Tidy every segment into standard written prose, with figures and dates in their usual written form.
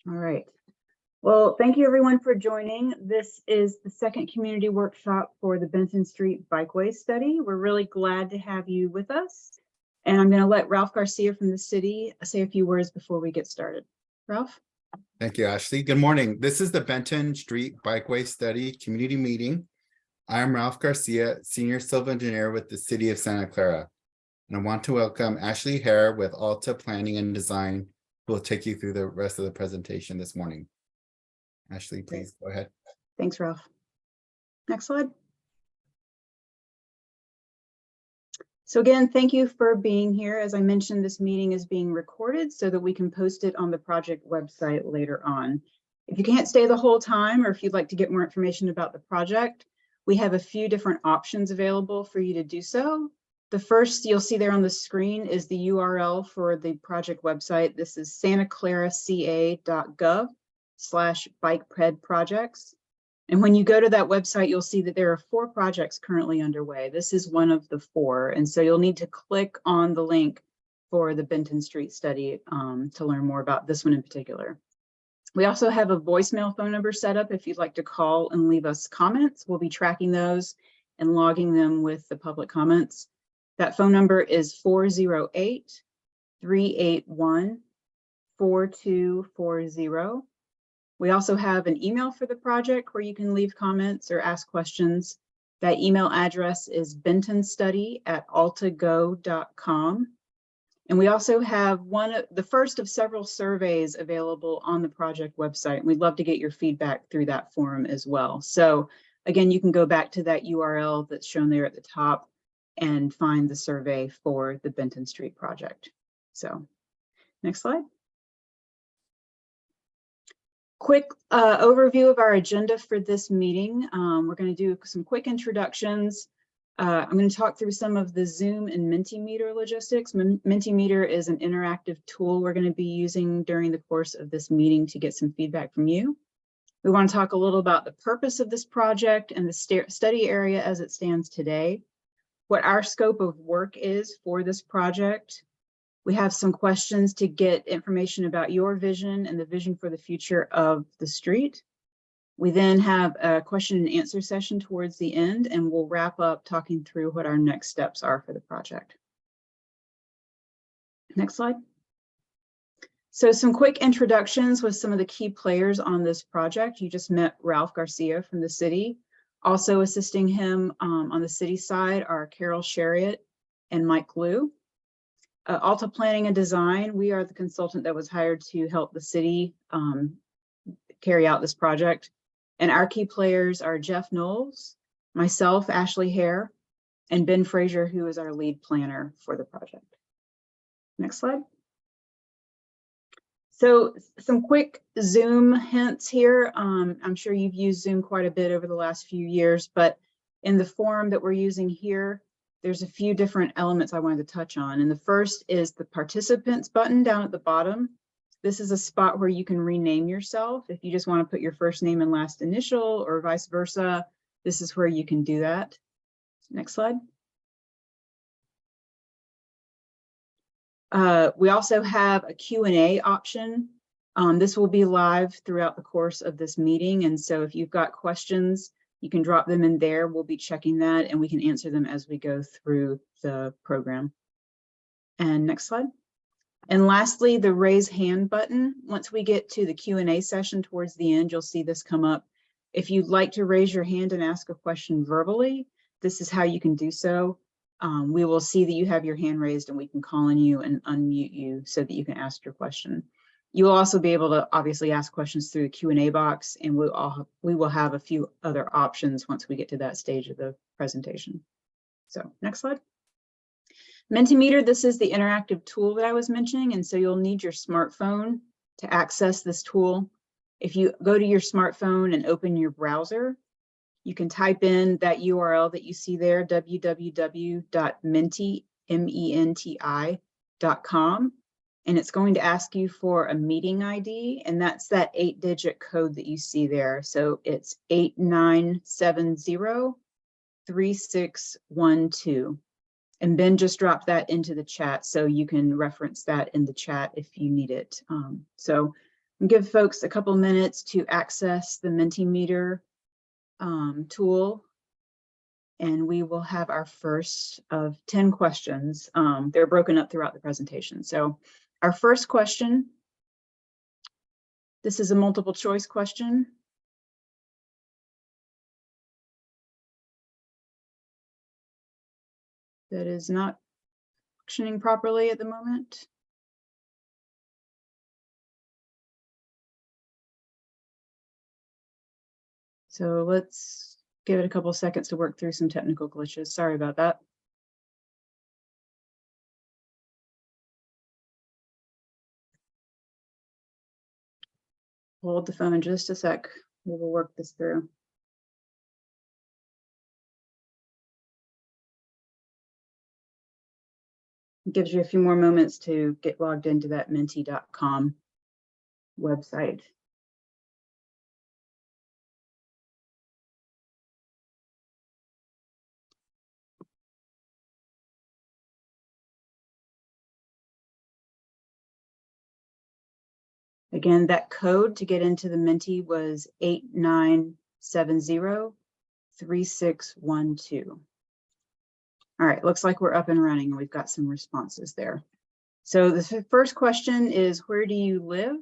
All right. Well, thank you everyone for joining. This is the second community workshop for the Benton Street Bikeway Study. We're really glad to have you with us. And I'm going to let Ralph Garcia from the city say a few words before we get started. Ralph? Thank you, Ashley. Good morning. This is the Benton Street Bikeway Study Community Meeting. I'm Ralph Garcia, Senior Civil Engineer with the City of Santa Clara. And I want to welcome Ashley Hare with Alta Planning and Design, who will take you through the rest of the presentation this morning. Ashley, please go ahead. Thanks, Ralph. Next slide. So again, thank you for being here. As I mentioned, this meeting is being recorded so that we can post it on the project website later on. If you can't stay the whole time, or if you'd like to get more information about the project, we have a few different options available for you to do so. The first you'll see there on the screen is the URL for the project website. This is santaclaraca.gov/bikeped-projects. And when you go to that website, you'll see that there are 4 projects currently underway. This is one of the 4. And so you'll need to click on the link for the Benton Street study to learn more about this one in particular. We also have a voicemail phone number set up if you'd like to call and leave us comments. We'll be tracking those and logging them with the public comments. That phone number is 408-381-4240. We also have an email for the project where you can leave comments or ask questions. That email address is bentonstudy@altago.com. And we also have the first of several surveys available on the project website. We'd love to get your feedback through that forum as well. So again, you can go back to that URL that's shown there at the top and find the survey for the Benton Street project. So next slide. Quick overview of our agenda for this meeting. We're going to do some quick introductions. I'm going to talk through some of the Zoom and Mentimeter logistics. Mentimeter is an interactive tool we're going to be using during the course of this meeting to get some feedback from you. We want to talk a little about the purpose of this project and the study area as it stands today, what our scope of work is for this project. We have some questions to get information about your vision and the vision for the future of the street. We then have a question and answer session towards the end, and we'll wrap up talking through what our next steps are for the project. Next slide. So some quick introductions with some of the key players on this project. You just met Ralph Garcia from the city. Also assisting him on the city side are Carol Shariat and Mike Liu. Alta Planning and Design, we are the consultant that was hired to help the city carry out this project. And our key players are Jeff Knowles, myself, Ashley Hare, and Ben Frazier, who is our lead planner for the project. Next slide. So some quick Zoom hints here. I'm sure you've used Zoom quite a bit over the last few years, but in the form that we're using here, there's a few different elements I wanted to touch on. And the first is the participants button down at the bottom. This is a spot where you can rename yourself. If you just want to put your first name and last initial or vice versa, this is where you can do that. Next slide. We also have a Q&A option. This will be live throughout the course of this meeting. And so if you've got questions, you can drop them in there. We'll be checking that and we can answer them as we go through the program. And next slide. And lastly, the raise hand button. Once we get to the Q&A session towards the end, you'll see this come up. If you'd like to raise your hand and ask a question verbally, this is how you can do so. We will see that you have your hand raised and we can call on you and unmute you so that you can ask your question. You will also be able to obviously ask questions through the Q&A box, and we will have a few other options once we get to that stage of the presentation. So next slide. Mentimeter, this is the interactive tool that I was mentioning, and so you'll need your smartphone to access this tool. If you go to your smartphone and open your browser, you can type in that URL that you see there, www.menti.com, and it's going to ask you for a meeting ID, and that's that 8-digit code that you see there. So it's 89703612. And Ben just dropped that into the chat, so you can reference that in the chat if you need it. So And give folks a couple minutes to access the Mentimeter tool. And we will have our first of 10 questions. They're broken up throughout the presentation. So our first question, this is a multiple choice question. That is not functioning properly at the moment. So let's give it a couple seconds to work through some technical glitches. Sorry about that. Hold the phone just a sec. We will work this through. It gives you a few more moments to get logged into that menti.com website. Again, that code to get into the Menti was 8970-3612. All right, looks like we're up and running and we've got some responses there. So the first question is, where do you live?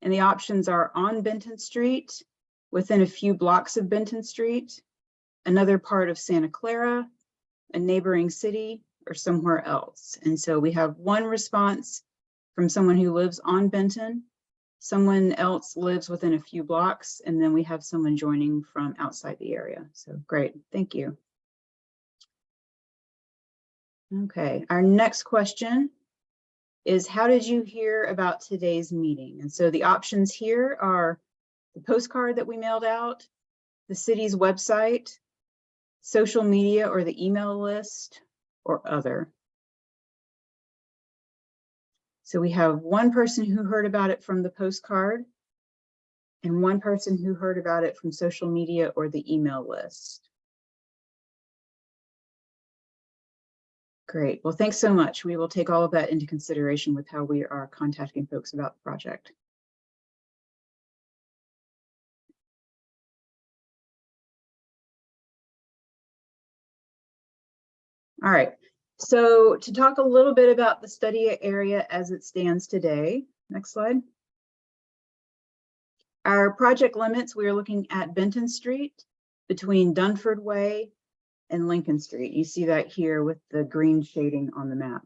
And the options are on Benton Street, within a few blocks of Benton Street, another part of Santa Clara, a neighboring city, or somewhere else. And so we have one response from someone who lives on Benton, someone else lives within a few blocks, and then we have someone joining from outside the area. So great, thank you. Okay, our next question is, how did you hear about today's meeting? And so the options here are the postcard that we mailed out, the city's website, social media or the email list, or other. So we have one person who heard about it from the postcard and one person who heard about it from social media or the email list. Great, well, thanks so much. We will take all of that into consideration with how we are contacting folks about the project. All right, so to talk a little bit about the study area as it stands today, next slide. Our project limits, we are looking at Benton Street between Dunford Way and Lincoln Street. You see that here with the green shading on the map.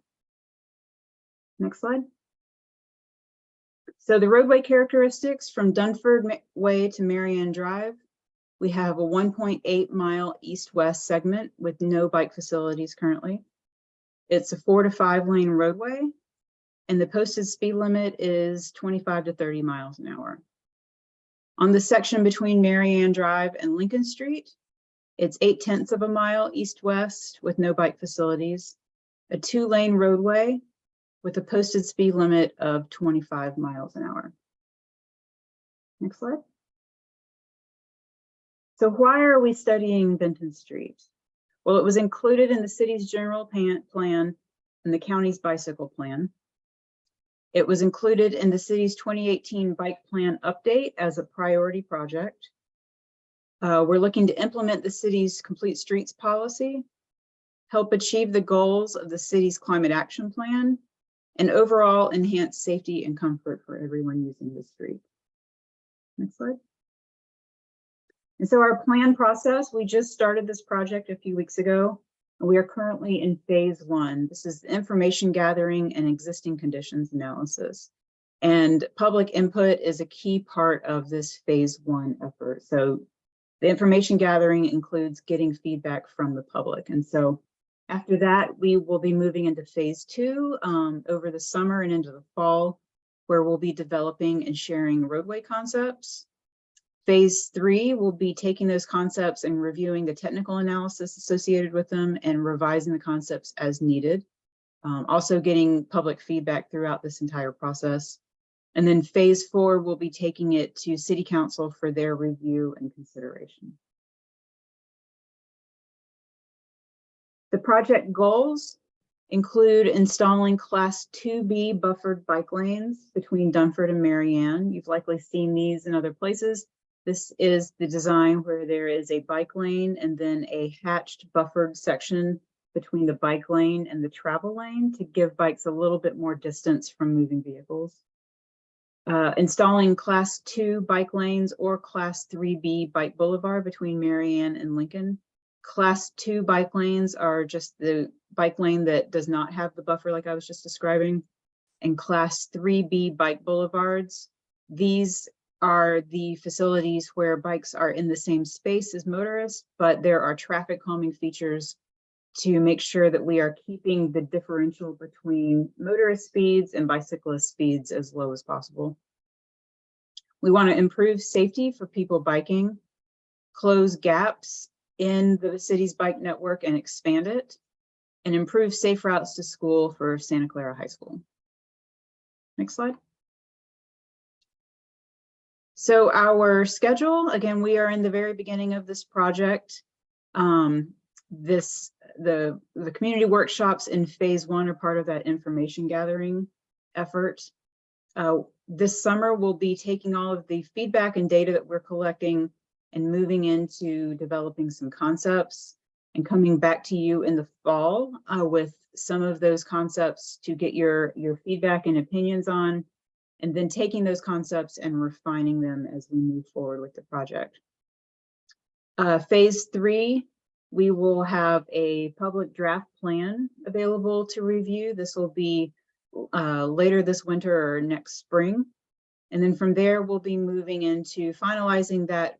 Next slide. So the roadway characteristics from Dunford Way to Marianne Drive, we have a 1.8 mile east-west segment with no bike facilities currently. It's a 4 to 5 lane roadway, and the posted speed limit is 25 to 30 miles an hour. On the section between Marianne Drive and Lincoln Street, it's 0.8 of a mile east-west with no bike facilities, a 2 lane roadway with a posted speed limit of 25 miles an hour. Next slide. So why are we studying Benton Street? Well, it was included in the city's general plan and the county's bicycle plan. It was included in the city's 2018 bike plan update as a priority project. We're looking to implement the city's complete streets policy, help achieve the goals of the city's climate action plan, and overall enhance safety and comfort for everyone using the street. Next slide. And so our plan process, we just started this project a few weeks ago, and we are currently in phase 1. This is information gathering and existing conditions analysis. And public input is a key part of this phase 1 effort. So the information gathering includes getting feedback from the public. And so after that, we will be moving into phase 2 over the summer and into the fall, where we'll be developing and sharing roadway concepts. Phase 3 will be taking those concepts and reviewing the technical analysis associated with them and revising the concepts as needed. Also getting public feedback throughout this entire process. And then phase 4 will be taking it to City Council for their review and consideration. The project goals include installing Class 2B buffered bike lanes between Dunford and Marianne. You've likely seen these in other places. This is the design where there is a bike lane and then a hatched buffered section between the bike lane and the travel lane to give bikes a little bit more distance from moving vehicles. Installing Class 2 bike lanes or Class 3B bike boulevard between Marianne and Lincoln. Class 2 bike lanes are just the bike lane that does not have the buffer like I was just describing. And Class 3B bike boulevards, these are the facilities where bikes are in the same space as motorists, but there are traffic calming features to make sure that we are keeping the differential between motorist speeds and bicyclist speeds as low as possible. We want to improve safety for people biking, close gaps in the city's bike network and expand it, and improve safe routes to school for Santa Clara High School. Next slide. So our schedule, again, we are in the very beginning of this project. The community workshops in phase 1 are part of that information gathering effort. This summer, we'll be taking all of the feedback and data that we're collecting and moving into developing some concepts and coming back to you in the fall with some of those concepts to get your feedback and opinions on, and then taking those concepts and refining them as we move forward with the project. Phase 3, we will have a public draft plan available to review. This will be later this winter or next spring. And then from there, we'll be moving into finalizing that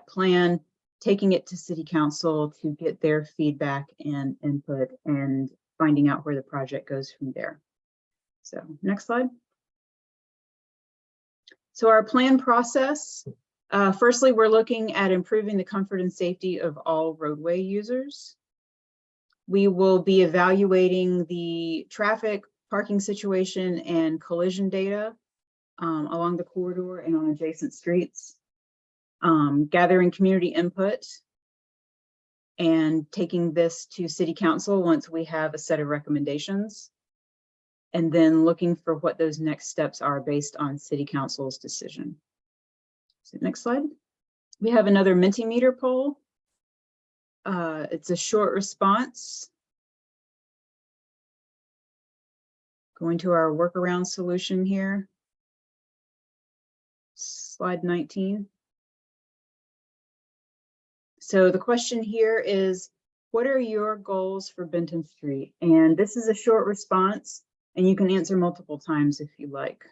plan, taking it to City Council to get their feedback and input and finding out where the project goes from there. So next slide. So our plan process, firstly, we're looking at improving the comfort and safety of all roadway users. We will be evaluating the traffic, parking situation, and collision data along the corridor and on adjacent streets, gathering community input, and taking this to City Council once we have a set of recommendations, and then looking for what those next steps are based on City Council's decision. So next slide. We have another Mentimeter poll. It's a short response. Going to our workaround solution here. Slide 19. So the question here is, what are your goals for Benton Street? And this is a short response, and you can answer multiple times if you like.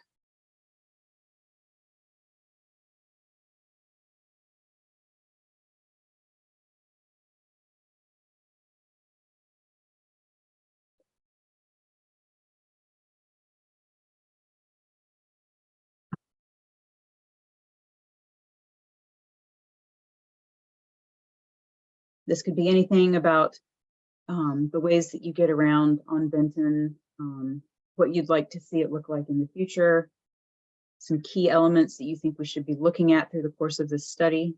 This could be anything about the ways that you get around on Benton, what you'd like to see it look like in the future, some key elements that you think we should be looking at through the course of this study.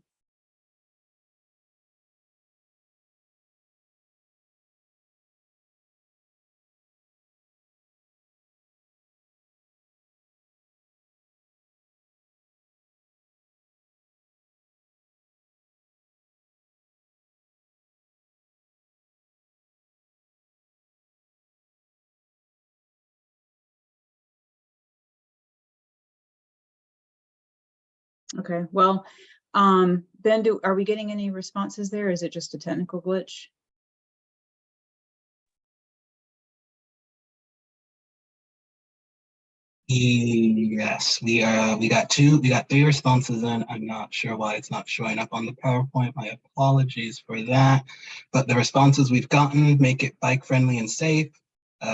Okay, well, Ben, are we getting any responses there? Is it just a technical glitch? Yes, we got 3 responses in. I'm not sure why it's not showing up on the PowerPoint. My apologies for that. But the responses we've gotten make it bike friendly and safe,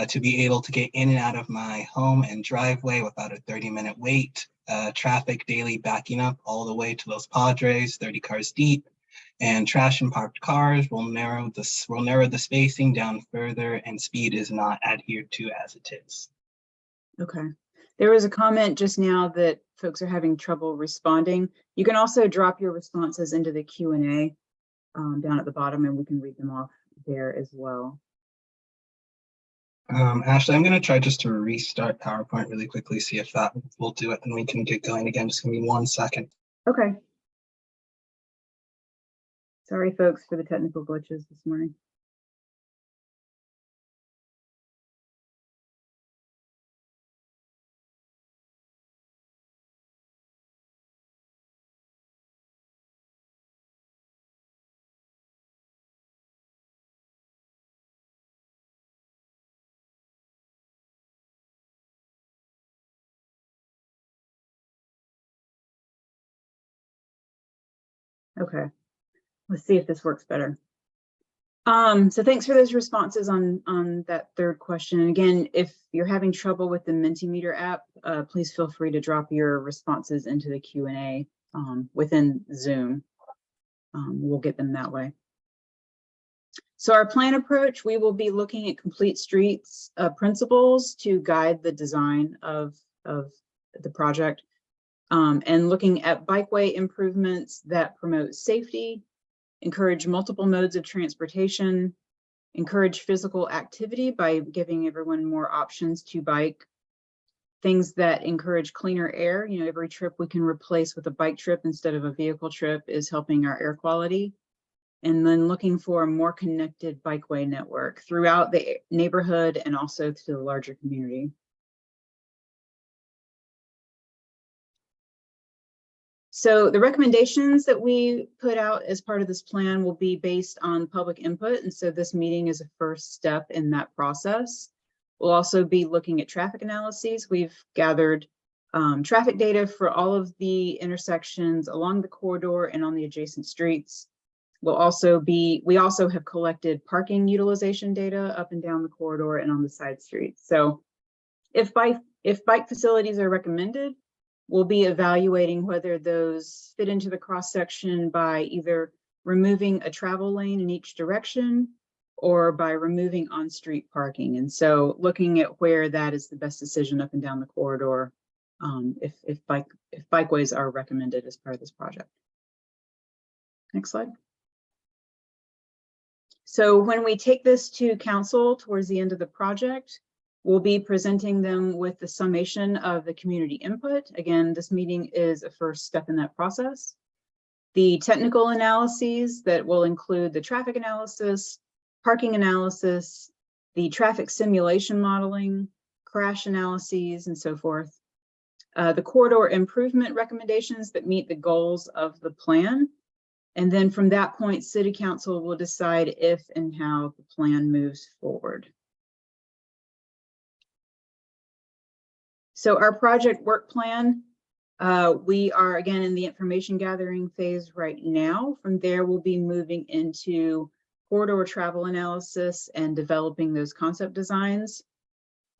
to be able to get in and out of my home and driveway without a 30-minute wait. Traffic daily backing up all the way to Los Padres, 30 cars deep, and trash and parked cars will narrow the spacing down further, and speed is not adhered to as it is. Okay. There was a comment just now that folks are having trouble responding. You can also drop your responses into the Q&A down at the bottom, and we can read them off there as well. Ashley, I'm going to try just to restart PowerPoint really quickly, see if that will do it, and we can get going again. Just give me 1 second. Okay. Sorry, folks, for the technical glitches this morning. Okay, let's see if this works better. So thanks for those responses on that third question. And again, if you're having trouble with the Mentimeter app, please feel free to drop your responses into the Q&A within Zoom. We'll get them that way. So our plan approach, we will be looking at complete streets principles to guide the design of the project, and looking at bikeway improvements that promote safety, encourage multiple modes of transportation, encourage physical activity by giving everyone more options to bike, things that encourage cleaner air. You know, every trip we can replace with a bike trip instead of a vehicle trip is helping our air quality. And then looking for a more connected bikeway network throughout the neighborhood and also to the larger community. So the recommendations that we put out as part of this plan will be based on public input. And so this meeting is a first step in that process. We'll also be looking at traffic analyses. We've gathered traffic data for all of the intersections along the corridor and on the adjacent streets. We also have collected parking utilization data up and down the corridor and on the side streets. So if bike facilities are recommended, we'll be evaluating whether those fit into the cross section by either removing a travel lane in each direction or by removing on-street parking. And so looking at where that is the best decision up and down the corridor, if bikeways are recommended as part of this project. Next slide. So when we take this to council towards the end of the project, we'll be presenting them with the summation of the community input. Again, this meeting is a first step in that process. The technical analyses that will include the traffic analysis, parking analysis, the traffic simulation modeling, crash analyses, and so forth. The corridor improvement recommendations that meet the goals of the plan. And then from that point, City Council will decide if and how the plan moves forward. So our project work plan, we are again in the information gathering phase right now. From there, we'll be moving into corridor travel analysis and developing those concept designs,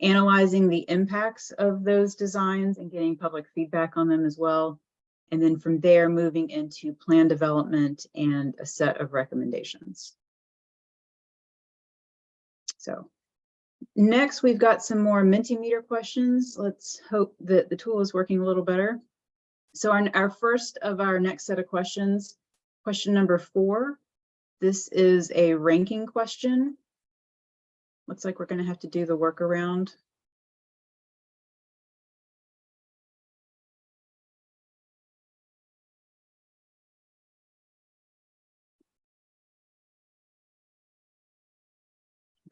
analyzing the impacts of those designs and getting public feedback on them as well. And then from there, moving into plan development and a set of recommendations. So next, we've got some more Mentimeter questions. Let's hope that the tool is working a little better. So our first of our next set of questions, question number 4. This is a ranking question. Looks like we're going to have to do the workaround.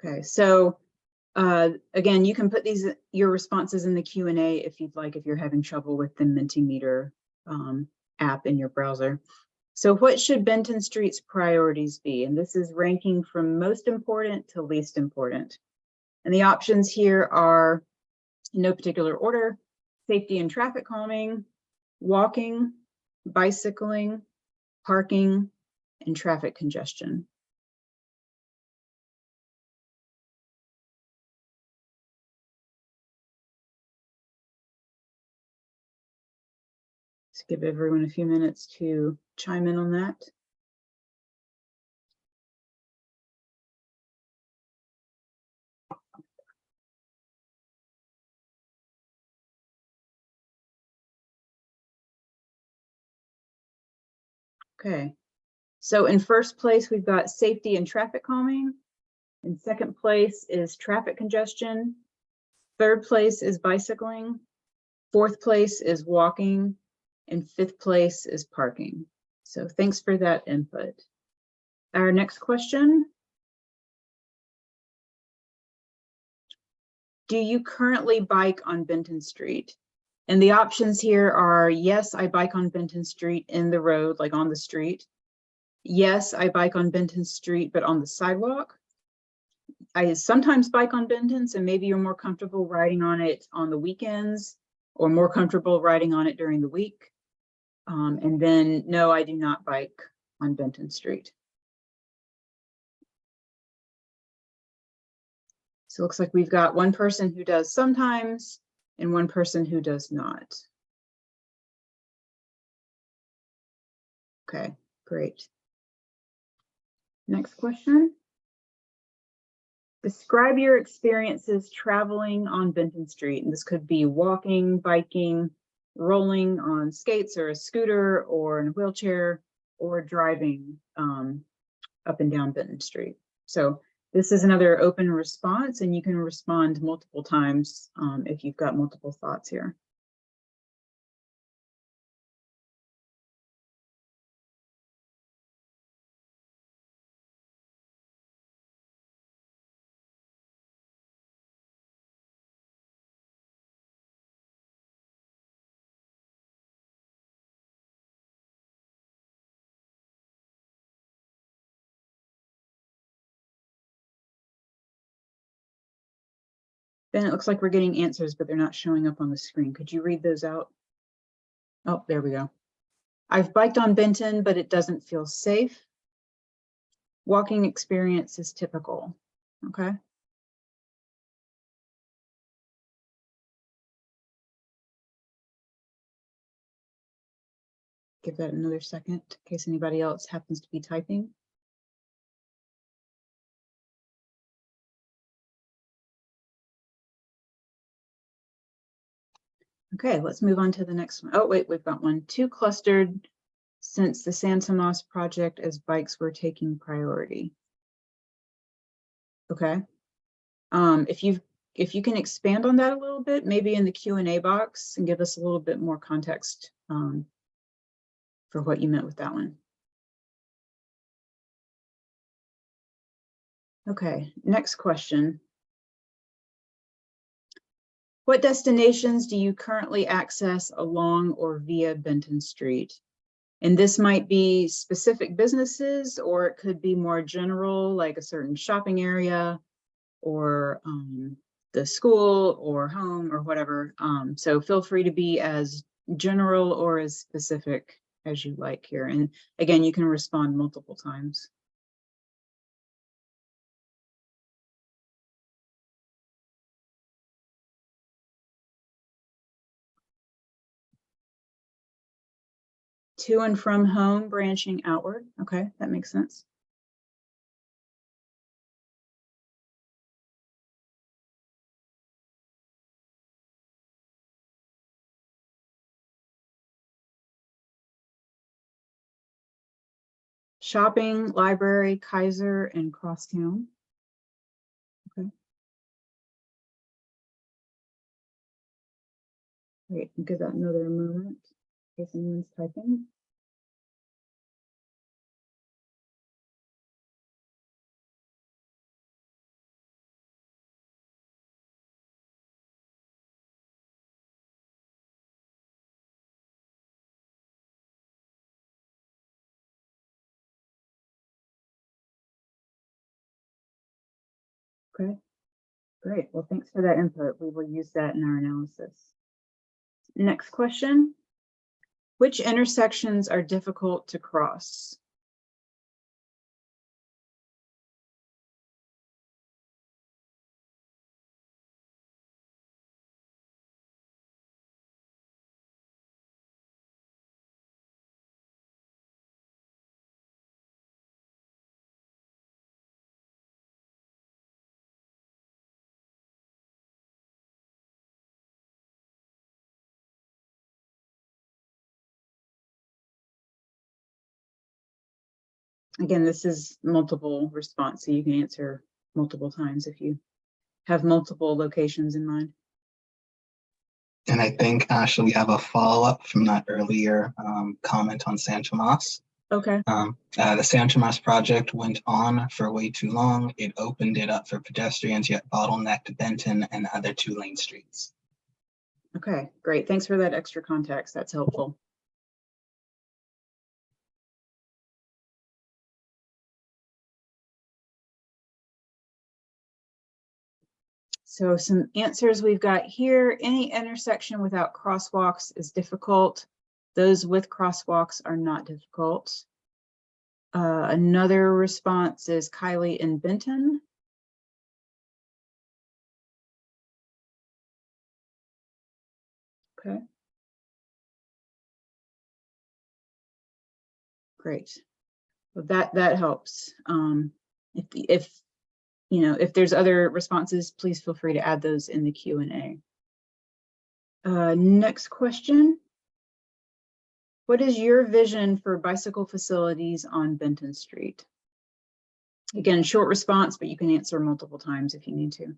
Okay, so again, you can put your responses in the Q&A if you'd like, if you're having trouble with the Mentimeter app in your browser. So what should Benton Street's priorities be? And this is ranking from most important to least important. And the options here are, in no particular order, safety and traffic calming, walking, bicycling, parking, and traffic congestion. Let's give everyone a few minutes to chime in on that. Okay, so in first place, we've got safety and traffic calming. In second place is traffic congestion. Third place is bicycling. Fourth place is walking. And fifth place is parking. So thanks for that input. Our next question. Do you currently bike on Benton Street? And the options here are, yes, I bike on Benton Street in the road, like on the street. Yes, I bike on Benton Street, but on the sidewalk. I sometimes bike on Benton, so maybe you're more comfortable riding on it on the weekends or more comfortable riding on it during the week. And then, no, I do not bike on Benton Street. So it looks like we've got one person who does sometimes and one person who does not. Okay, great. Next question. Describe your experiences traveling on Benton Street. And this could be walking, biking, rolling on skates or a scooter or in a wheelchair, or driving up and down Benton Street. So this is another open response, and you can respond multiple times if you've got multiple thoughts here. Then it looks like we're getting answers, but they're not showing up on the screen. Could you read those out? Oh, there we go. I've biked on Benton, but it doesn't feel safe. Walking experience is typical. Okay. Give that another second in case anybody else happens to be typing. Okay, let's move on to the next one. Oh, wait, we've got one. Too clustered since the San Tomas project as bikes were taking priority. Okay. If you can expand on that a little bit, maybe in the Q&A box, and give us a little bit more context for what you meant with that one. Okay, next question. What destinations do you currently access along or via Benton Street? And this might be specific businesses, or it could be more general, like a certain shopping area, or the school or home or whatever. So feel free to be as general or as specific as you like here. And again, you can respond multiple times. To and from home, branching outward. Okay, that makes sense. Shopping, library, Kaiser, and crosstown. Okay. Great, I'll give that another moment in case anyone's typing. Okay, great. Well, thanks for that input. We will use that in our analysis. Next question. Which intersections are difficult to cross? Again, this is multiple response, so you can answer multiple times if you have multiple locations in mind. And I think, Ashley, we have a follow-up from that earlier comment on San Tomas. Okay. The San Tomas project went on for way too long. It opened it up for pedestrians, yet bottlenecked Benton and other 2-lane streets. Okay, great. Thanks for that extra context. That's helpful. So some answers we've got here. Any intersection without crosswalks is difficult. Those with crosswalks are not difficult. Another response is Kylie in Benton. Okay. Great. Well, that helps. If you know, if there's other responses, please feel free to add those in the Q&A. Next question. What is your vision for bicycle facilities on Benton Street? Again, short response, but you can answer multiple times if you need to.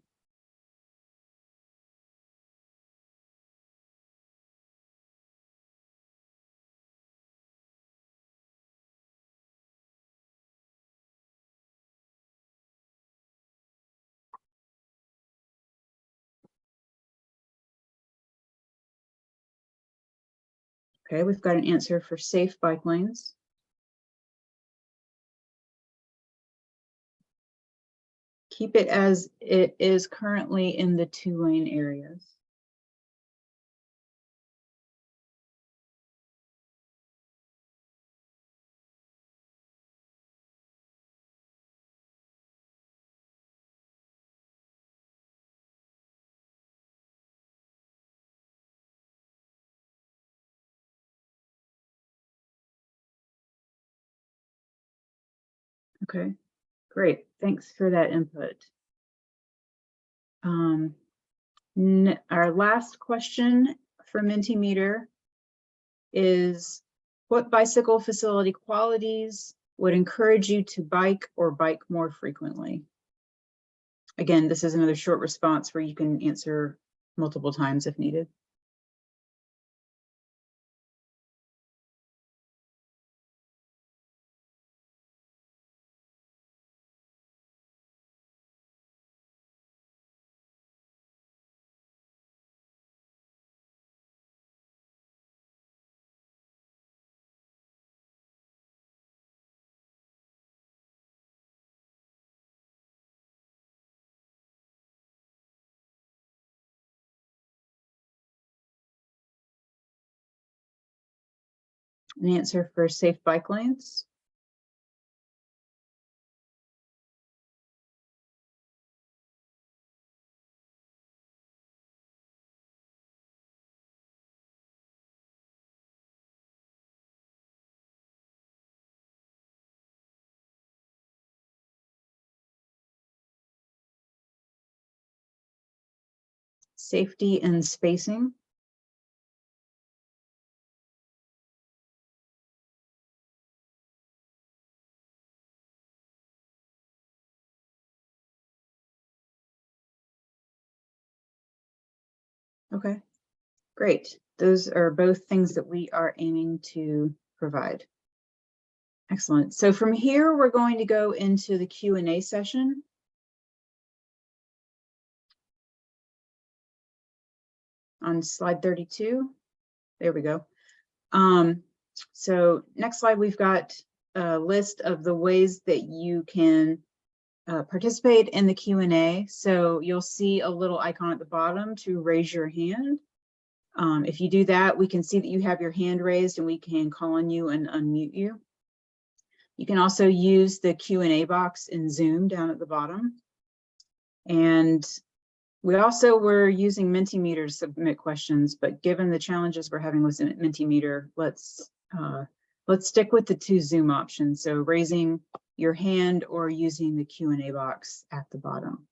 Okay, we've got an answer for safe bike lanes. Keep it as it is currently in the 2-lane areas. Okay, great. Thanks for that input. Our last question for Mentimeter is, what bicycle facility qualities would encourage you to bike or bike more frequently? Again, this is another short response where you can answer multiple times if needed. An answer for safe bike lanes. Safety and spacing. Okay, great. Those are both things that we are aiming to provide. Excellent. So from here, we're going to go into the Q&A session. On slide 32. There we go. So next slide, we've got a list of the ways that you can participate in the Q&A. So you'll see a little icon at the bottom to raise your hand. If you do that, we can see that you have your hand raised and we can call on you and unmute you. You can also use the Q&A box in Zoom down at the bottom. And we also were using Mentimeter to submit questions, but given the challenges we're having with Mentimeter, let's stick with the 2 Zoom options. So raising your hand or using the Q&A box at the bottom.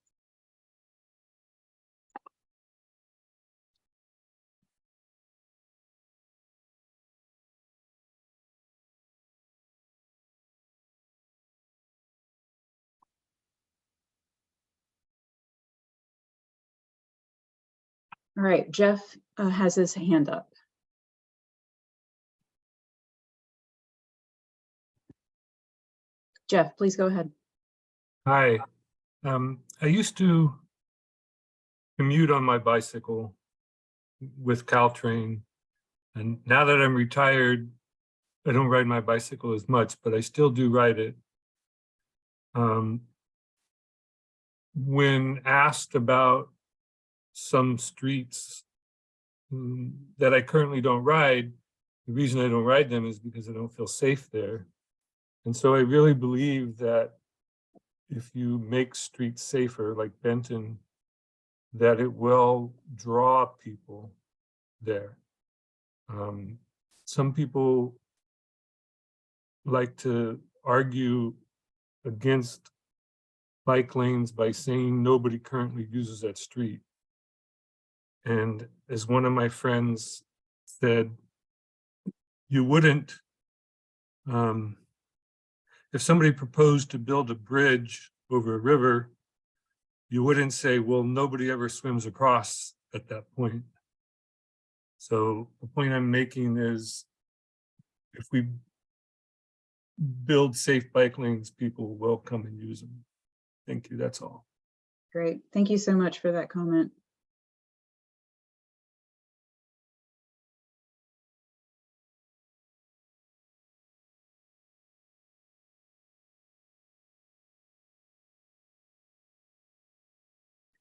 All right, Jeff has his hand up. Jeff, please go ahead. Hi, I used to commute on my bicycle with Caltrain, and now that I'm retired, I don't ride my bicycle as much, but I still do ride it. When asked about some streets that I currently don't ride, the reason I don't ride them is because I don't feel safe there. And so I really believe that if you make streets safer, like Benton, that it will draw people there. Some people like to argue against bike lanes by saying nobody currently uses that street. And as one of my friends said, you wouldn't, if somebody proposed to build a bridge over a river, you wouldn't say, well, nobody ever swims across at that point. So the point I'm making is, if we build safe bike lanes, people will come and use them. Thank you, that's all. Great, thank you so much for that comment.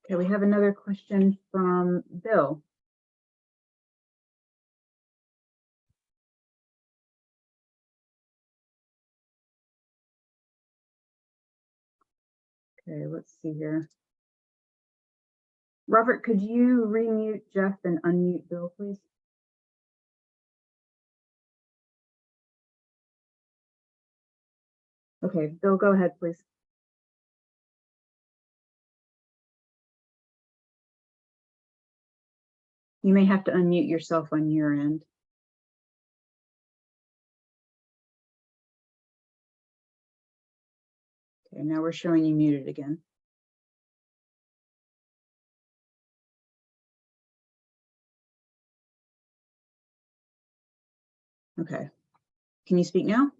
Okay, we have another question from Bill. Okay, let's see here. Robert, could you remute Jeff and unmute Bill, please? Okay, Bill, go ahead, please. You may have to unmute yourself on your end. Okay, now we're showing you muted again. Okay, can you speak now?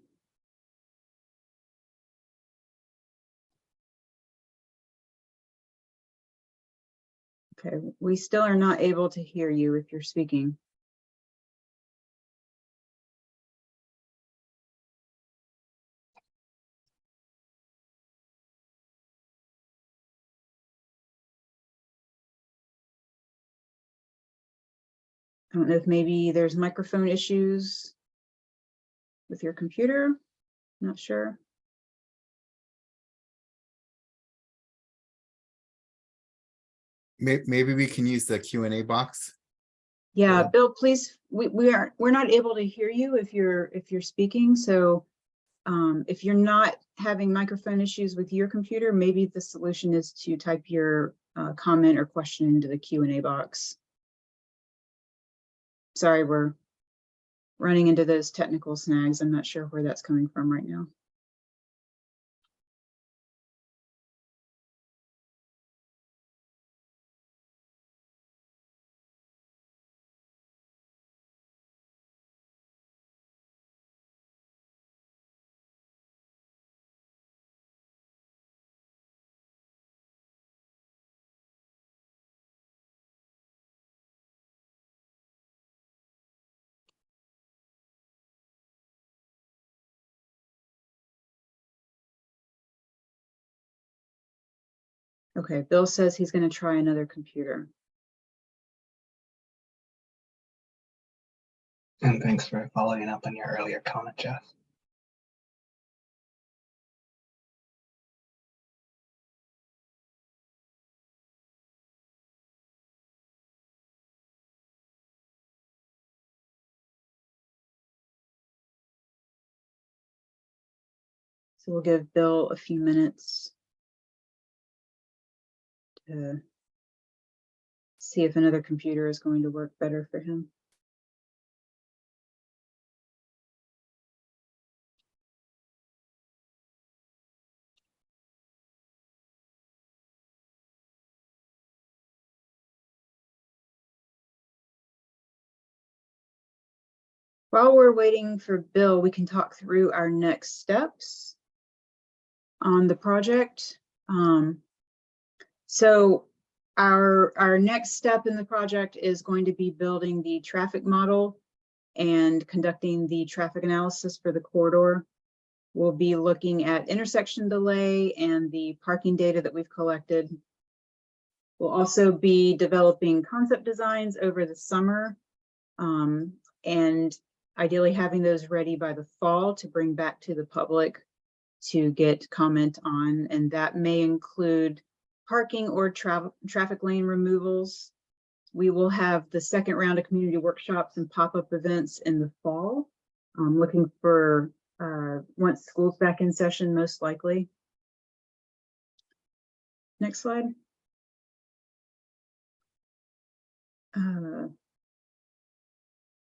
Okay, we still are not able to hear you if you're speaking. I don't know if maybe there's microphone issues with your computer. Not sure. Maybe we can use the Q&A box. Yeah, Yeah. Bill, please, we're not able to hear you if you're speaking. So if you're not having microphone issues with your computer, maybe the solution is to type your comment or question into the Q&A box. Sorry, we're running into those technical snags. I'm not sure where that's coming from right now. Okay, Bill says he's going to try another computer. And thanks for following up on your earlier comment, Jeff. So we'll give Bill a few minutes to see if another computer is going to work better for him. While we're waiting for Bill, we can talk through our next steps on the project. So our next step in the project is going to be building the traffic model and conducting the traffic analysis for the corridor. We'll be looking at intersection delay and the parking data that we've collected. We'll also be developing concept designs over the summer, and ideally having those ready by the fall to bring back to the public to get comment on, and that may include parking or traffic lane removals. We will have the second round of community workshops and pop-up events in the fall. Looking for once school's back in session, most likely. Next slide.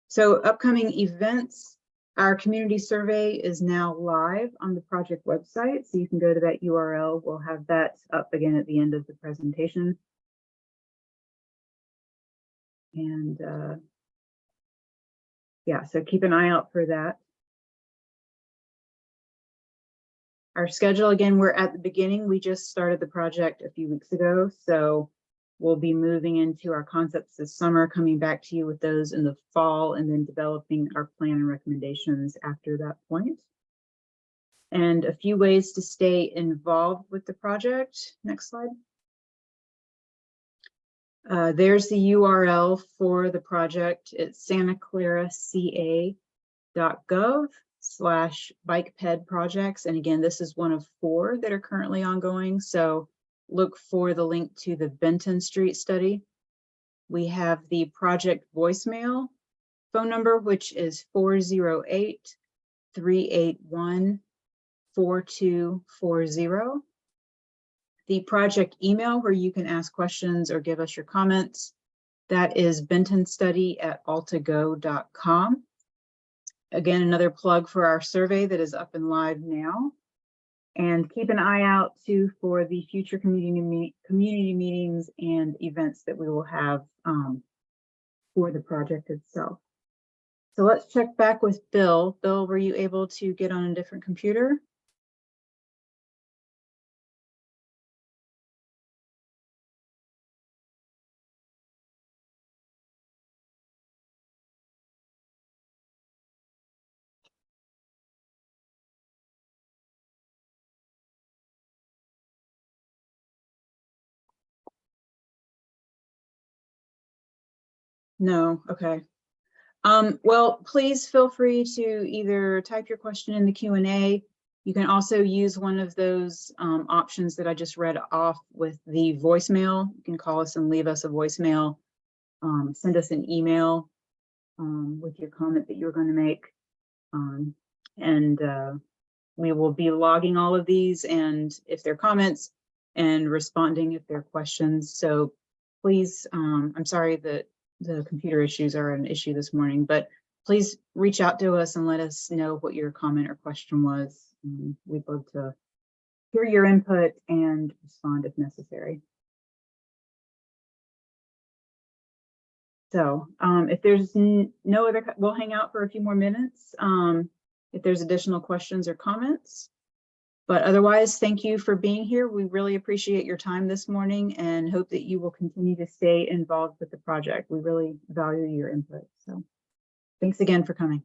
So upcoming events, our community survey is now live on the project website. So you can go to that URL. We'll have that up again at the end of the presentation. And yeah, so keep an eye out for that. Our schedule, again, we're at the beginning. We just started the project a few weeks ago. So we'll be moving into our concepts this summer, coming back to you with those in the fall, and then developing our plan and recommendations after that point. And a few ways to stay involved with the project. Next slide. There's the URL for the project. It's santaclaraca.gov/bikeped projects. And again, this is one of 4 that are currently ongoing. So look for the link to the Benton Street study. We have the project voicemail phone number, which is 408-381-4240. The project email where you can ask questions or give us your comments, that is bentonstudy@altago.com. Again, another plug for our survey that is up and live now. And keep an eye out too for the future community meetings and events that we will have for the project itself. So let's check back with Bill. Bill, were you able to get on a different computer? No, okay. Well, please feel free to either type your question in the Q&A. You can also use one of those options that I just read off with the voicemail. You can call us and leave us a voicemail, send us an email with your comment that you're going to make. We will be logging all of these, and if they're comments, and responding if they're questions. So please, I'm sorry that the computer issues are an issue this morning, but please reach out to us and let us know what your comment or question was. We'd love to hear your input and respond if necessary. So if there's no other, we'll hang out for a few more minutes if there's additional questions or comments. But otherwise, thank you for being here. We really appreciate your time this morning and hope that you will continue to stay involved with the project. We really value your input. So thanks again for coming.